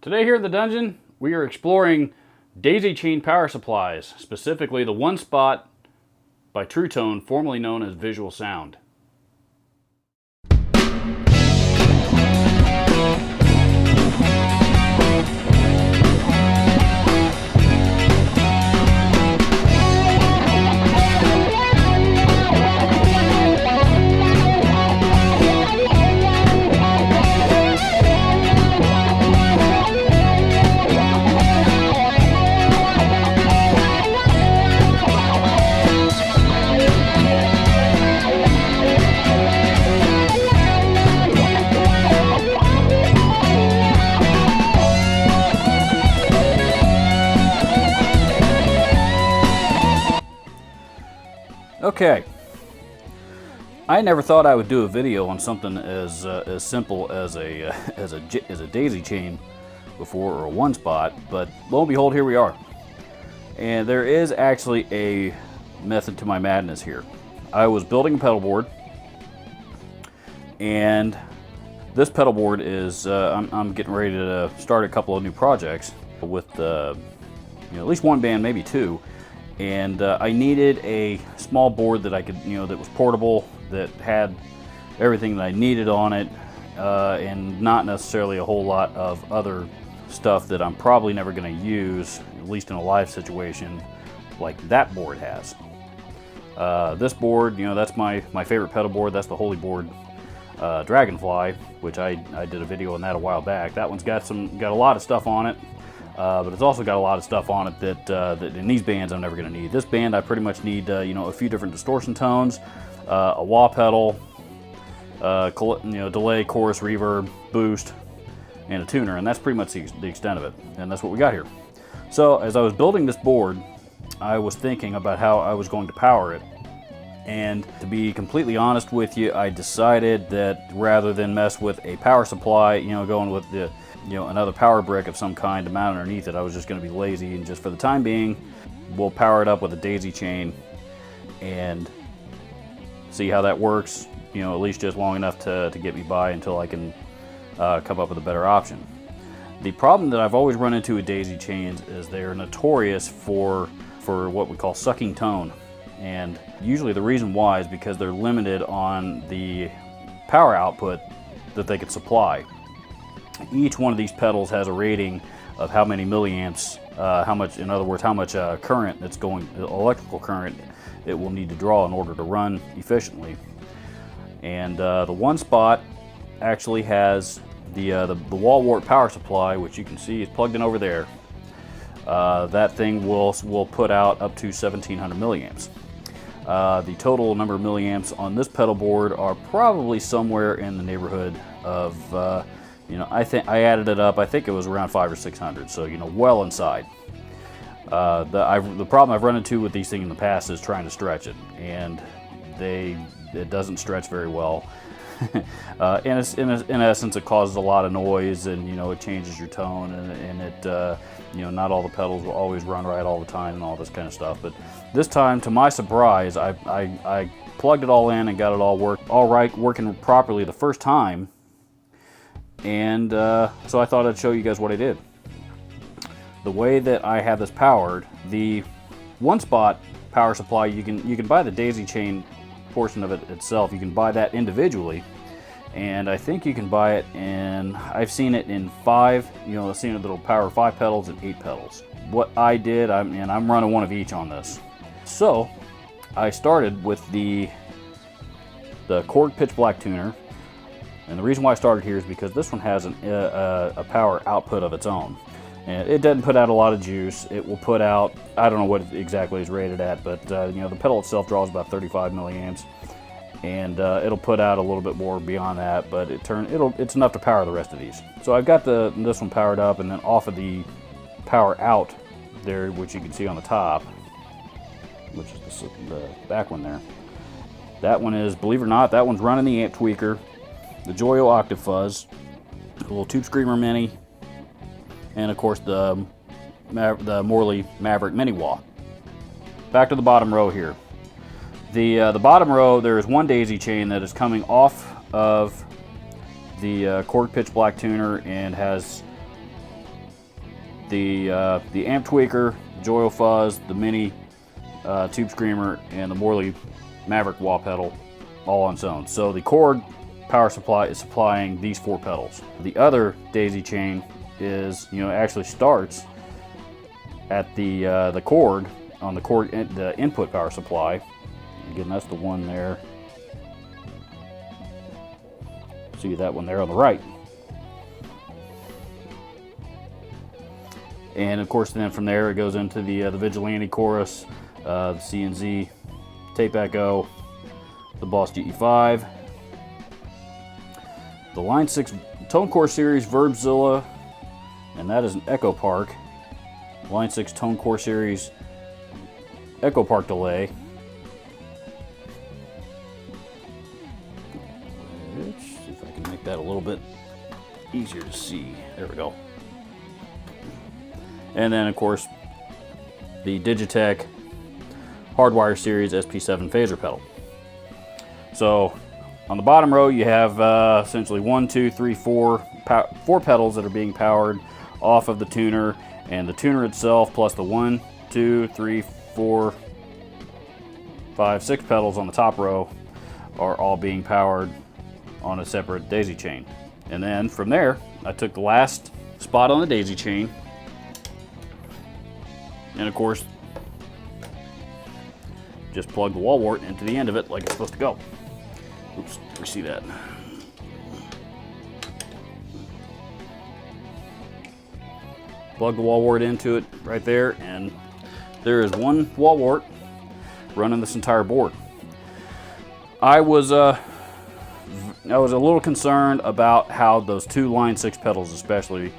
Today here in the dungeon, we are exploring daisy chain power supplies, specifically the One Spot by Truetone, formerly known as Visual Sound. Okay, I never thought I would do a video on something as simple as a daisy chain before, or a one spot, but lo and behold, here we are. And there is actually a method to my madness here. I was building a pedal board, and this pedal board is I'm getting ready to start a couple of new projects with at least one band, maybe two. And I needed a small board that I could, that was portable, that had everything that I needed on it, and not necessarily a whole lot of other stuff that I'm probably never going to use, at least in a live situation, like that board has. This board, that's my favorite pedal board. That's the Holy Board Dragonfly, which I did a video on that a while back. That one's got a lot of stuff on it. But it's also got a lot of stuff on it that in these bands I'm never going to need. This band I pretty much need a few different distortion tones, a wah pedal, delay, chorus, reverb, boost, and a tuner, and that's pretty much the extent of it. And that's what we got here. So as I was building this board, I was thinking about how I was going to power it. And to be completely honest with you, I decided that rather than mess with a power supply, going with the another power brick of some kind to mount underneath it, I was just going to be lazy, and just for the time being, we'll power it up with a daisy chain and see how that works, at least just long enough to get me by until I can come up with a better option. The problem that I've always run into with daisy chains is they're notorious for what we call sucking tone, and usually the reason why is because they're limited on the power output that they could supply. Each one of these pedals has a rating of how many milliamps, in other words, how much current that's going, electrical current, it will need to draw in order to run efficiently. And the One Spot actually has the wall wart power supply, which you can see is plugged in over there. That thing will put out up to 1700 milliamps. The total number of milliamps on this pedal board are probably somewhere in the neighborhood of I think I added it up. I think it was around 500 or 600. So well inside. The problem I've run into with these things in the past is trying to stretch it, and it doesn't stretch very well. In essence, it causes a lot of noise, and it changes your tone, and it not all the pedals will always run right all the time, and all this kind of stuff. But this time, to my surprise, I plugged it all in and got it all working properly the first time. And so I thought I'd show you guys what I did. The way that I have this powered, the One Spot power supply, you can buy the daisy chain portion of it itself. You can buy that individually, and I think you can buy it in, I've seen it in 5, I've seen it that'll power 5 pedals and 8 pedals. What I did, I'm running one of each on this. So I started with the Korg Pitchblack tuner. And the reason why I started here is because this one has a power output of its own. And it doesn't put out a lot of juice. It will put out, I don't know what exactly it's rated at, but the pedal itself draws about 35 milliamps. And it'll put out a little bit more beyond that, but it's enough to power the rest of these. So I've got this one powered up, and then off of the power out there, which you can see on the top, which is the back one there. That one is, believe it or not, that one's running the Amptweaker, the Joyo Octave Fuzz, a little Tube Screamer Mini, and of course the Morley Maverick Mini Wah. Back to the bottom row here. The bottom row, there is one daisy chain that is coming off of the Korg Pitchblack tuner and has the Amptweaker, Joyo Fuzz, the Mini Tube Screamer, and the Morley Maverick wah pedal all on its own. So the Korg power supply is supplying these 4 pedals. The other daisy chain is, actually starts at the Korg, on the Korg the input power supply. Again, that's the one there. See that one there on the right. And of course, then from there it goes into the Vigilante chorus, the C&Z tape echo, the Boss GE5, the Line 6 ToneCore series Verbzilla, and that is an Echo Park. Line 6 ToneCore series Echo Park delay. Let's see if I can make that a little bit easier to see. There we go. And then, of course, the Digitech Hardwire series SP7 phaser pedal. So on the bottom row, you have essentially 4 pedals that are being powered off of the tuner, and the tuner itself, plus the 1, 2, 3, 4, 5, 6 pedals on the top row are all being powered on a separate daisy chain. And then from there, I took the last spot on the daisy chain, and of course, just plug the wall wart into the end of it like it's supposed to go. Oops, we see that. Plug the wall wart into it right there, and there is one wall wart running this entire board. I was a little concerned about how those 2 Line 6 pedals especially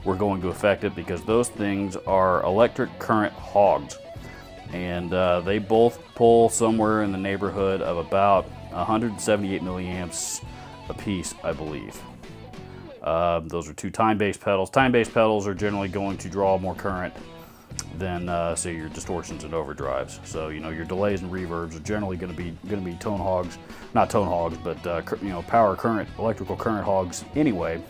were going to affect it, because those things are electric current hogs, and they both pull somewhere in the neighborhood of about 178 milliamps a piece, I believe. Those are 2 time-based pedals. Time-based pedals are generally going to draw more current than say your distortions and overdrives. So your delays and reverbs are generally going to be tone hogs, not tone hogs, but power current, electrical current hogs anyway.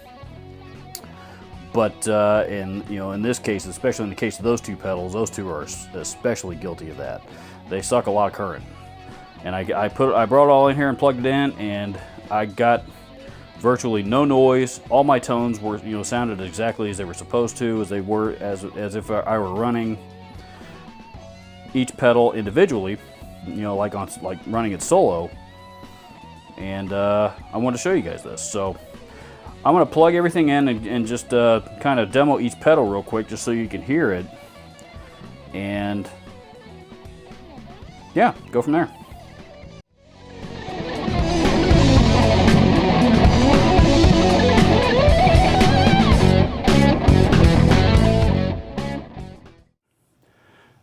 But in this case, especially in the case of those 2 pedals, those 2 are especially guilty of that. They suck a lot of current. And I brought it all in here and plugged it in, and I got virtually no noise. All my tones were sounded exactly as they were supposed to, as if I were running each pedal individually, like running it solo. And I wanted to show you guys this. So I'm going to plug everything in and just kind of demo each pedal real quick, just so you can hear it, and yeah, go from there.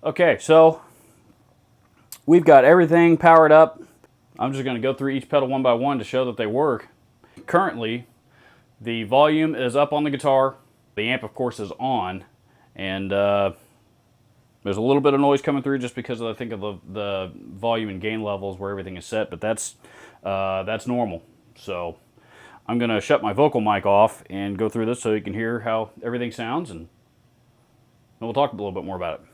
Okay, so we've got everything powered up. I'm just going to go through each pedal one by one to show that they work. Currently, the volume is up on the guitar. The amp, of course, is on, and there's a little bit of noise coming through just because I think of the volume and gain levels where everything is set, but that's normal. So I'm going to shut my vocal mic off and go through this so you can hear how everything sounds, and we'll talk a little bit more about it.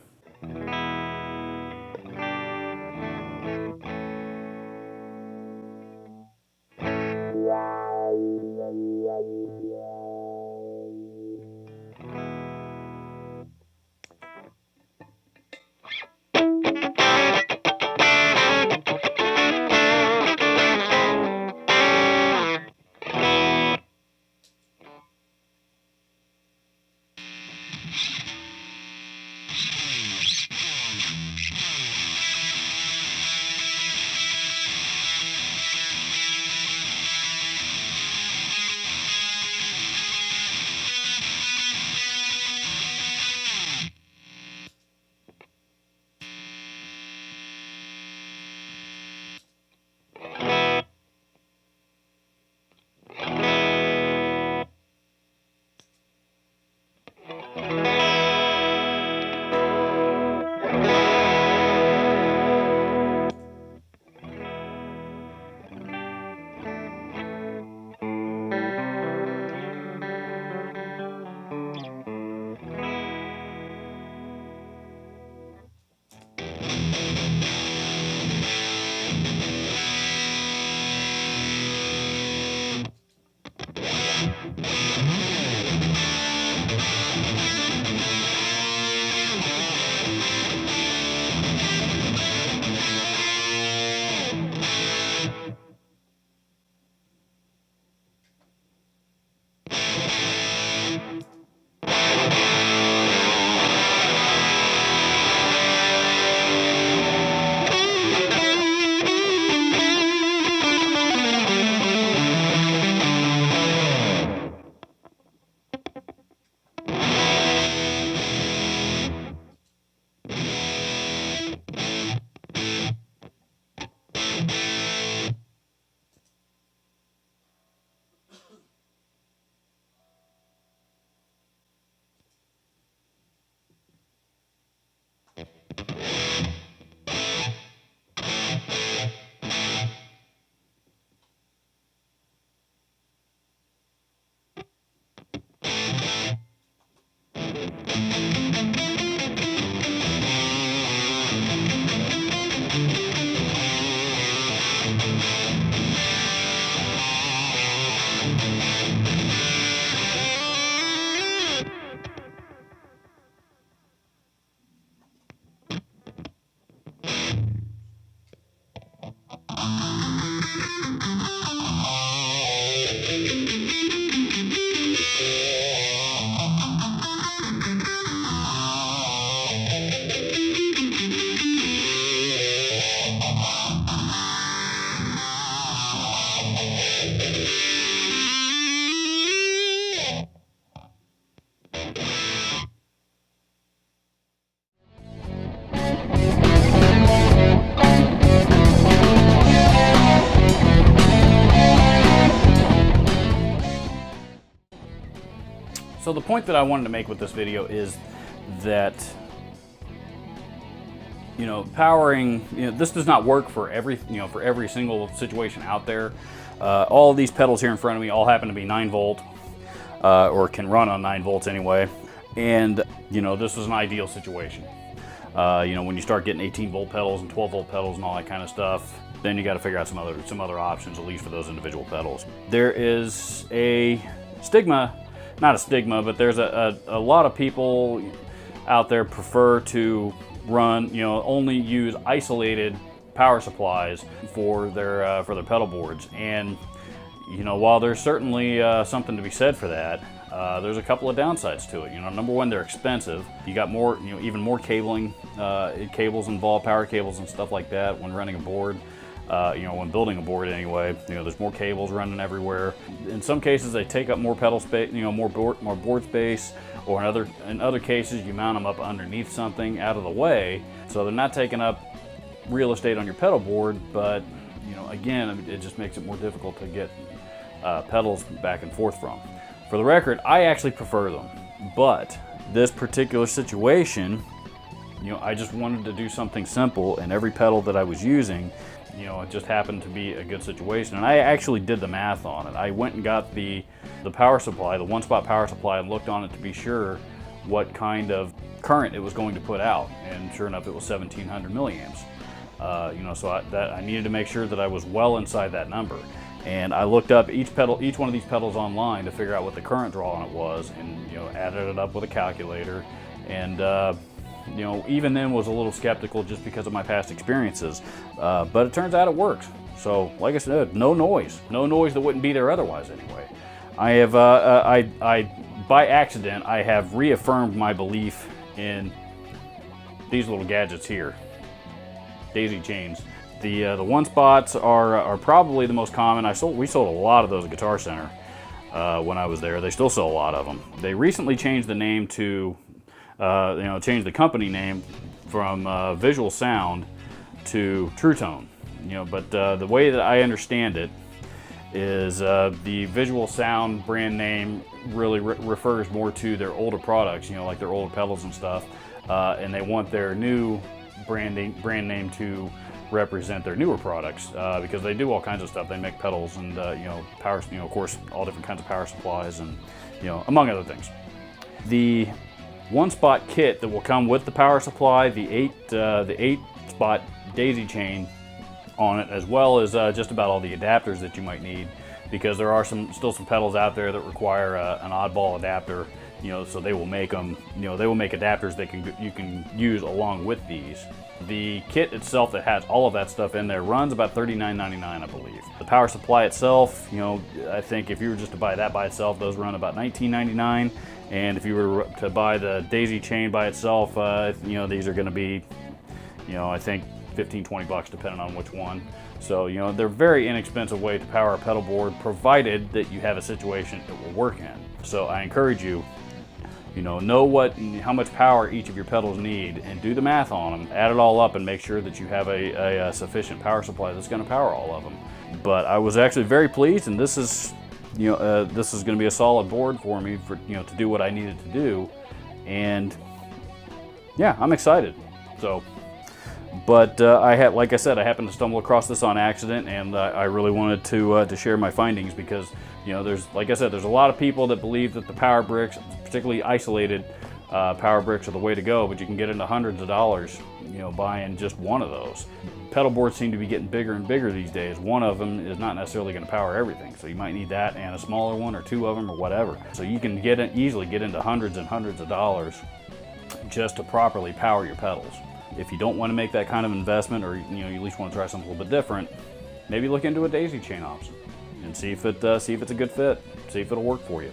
So the point that I wanted to make with this video is that, you know, powering, you know, this does not work for every, you know, for every single situation out there. All of these pedals here in front of me all happen to be 9-volt, or can run on 9 volts anyway. And, you know, this is an ideal situation. You know, when you start getting 18-volt pedals and 12-volt pedals and all that kind of stuff, then you got to figure out some other options, at least for those individual pedals. There is a stigma, not a stigma, but there's a lot of people out there prefer to run, you know, only use isolated power supplies for their pedal boards. And, you know, while there's certainly something to be said for that, there's a couple of downsides to it. You know, number one, they're expensive. You got more, you know, even more cabling, cables involved, power cables and stuff like that when running a board. You know, when building a board anyway, you know, there's more cables running everywhere. In some cases, they take up more pedal space, you know, more board space, or in other cases, you mount them up underneath something out of the way, so they're not taking up real estate on your pedal board. But, you know, again, it just makes it more difficult to get pedals back and forth from. For the record, I actually prefer them, but this particular situation, you know, I just wanted to do something simple, and every pedal that I was using, you know, it just happened to be a good situation. And I actually did the math on it. I went and got the power supply, the one-spot power supply, and looked on it to be sure what kind of current it was going to put out. And sure enough, it was 1700 milliamps. You know, so I needed to make sure that I was well inside that number. And I looked up each one of these pedals online to figure out what the current draw on it was, and, you know, added it up with a calculator. And you know, even then was a little skeptical just because of my past experiences, but it turns out it works. So, like I said, no noise that wouldn't be there otherwise anyway. I have, by accident, I have reaffirmed my belief in these little gadgets here, daisy chains. The one spots are probably the most common. We sold a lot of those at Guitar Center when I was there. They still sell a lot of them. They recently changed the name to, you know, changed the company name from Visual Sound to Truetone. You know, but the way that I understand it is the Visual Sound brand name really refers more to their older products, you know, like their older pedals and stuff, and they want their new brand name to represent their newer products, because they do all kinds of stuff. They make pedals and you know, power, you know, of course, all different kinds of power supplies, and, you know, among other things. The one-spot kit that will come with the power supply, the eight spot daisy chain on it, as well as just about all the adapters that you might need, because there are still some pedals out there that require an oddball adapter. You know, so they will make them. You know, they will make adapters that you can use along with these. The kit itself that has all of that stuff in there runs about $39.99, I believe. The power supply itself, you know, I think if you were just to buy that by itself, those run about $19.99. And if you were to buy the daisy chain by itself, you know, these are going to be, you know, I think $15-20 depending on which one. So, you know, they're a very inexpensive way to power a pedal board, provided that you have a situation it will work in. So I encourage you, you know how much power each of your pedals need, and do the math on them, add it all up, and make sure that you have a sufficient power supply that's going to power all of them. But I was actually very pleased, and this is, you know, this is going to be a solid board for me for, you know, to do what I needed to do. And yeah, I'm excited. So, but like I said, I happened to stumble across this on accident, and I really wanted to share my findings, because, you know, like I said, there's a lot of people that believe that the power bricks, particularly isolated power bricks, are the way to go, but you can get into hundreds of dollars, you know, buying just one of those. Pedal boards seem to be getting bigger and bigger these days. One of them is not necessarily going to power everything, so you might need that and a smaller one, or two of them, or whatever. So you can easily get into hundreds and hundreds of dollars just to properly power your pedals. If you don't want to make that kind of investment, or, you know, you at least want to try something a little bit different, maybe look into a daisy chain option and see if it's a good fit, see if it'll work for you.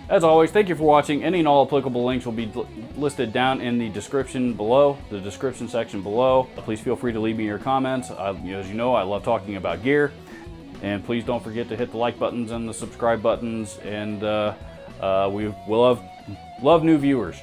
As always, thank you for watching. Any and all applicable links will be listed down in the description below, the description section below. Please feel free to leave me your comments. As you know, I love talking about gear. And please don't forget to hit the like buttons and the subscribe buttons. And we will love new viewers.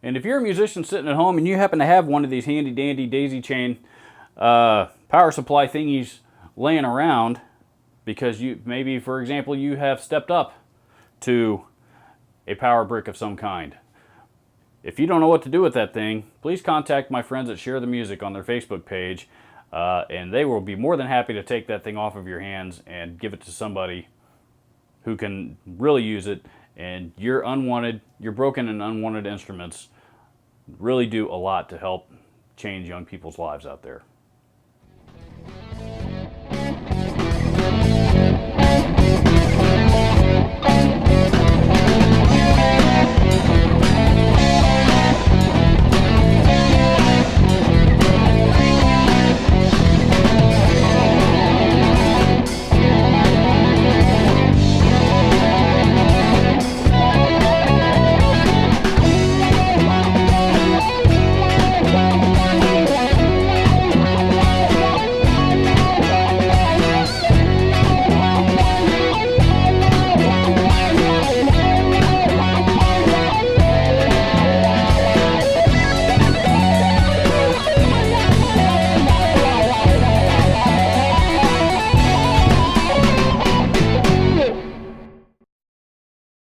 And And if you're a musician sitting at home and you happen to have one of these handy dandy daisy chain power supply thingies laying around, because you maybe, for example, you have stepped up to a power brick of some kind. If you don't know what to do with that thing, please contact my friends at Share the Music on their Facebook page, and they will be more than happy to take that thing off of your hands and give it to somebody who can really use it. And your broken and unwanted instruments really do a lot to help change young people's lives out there.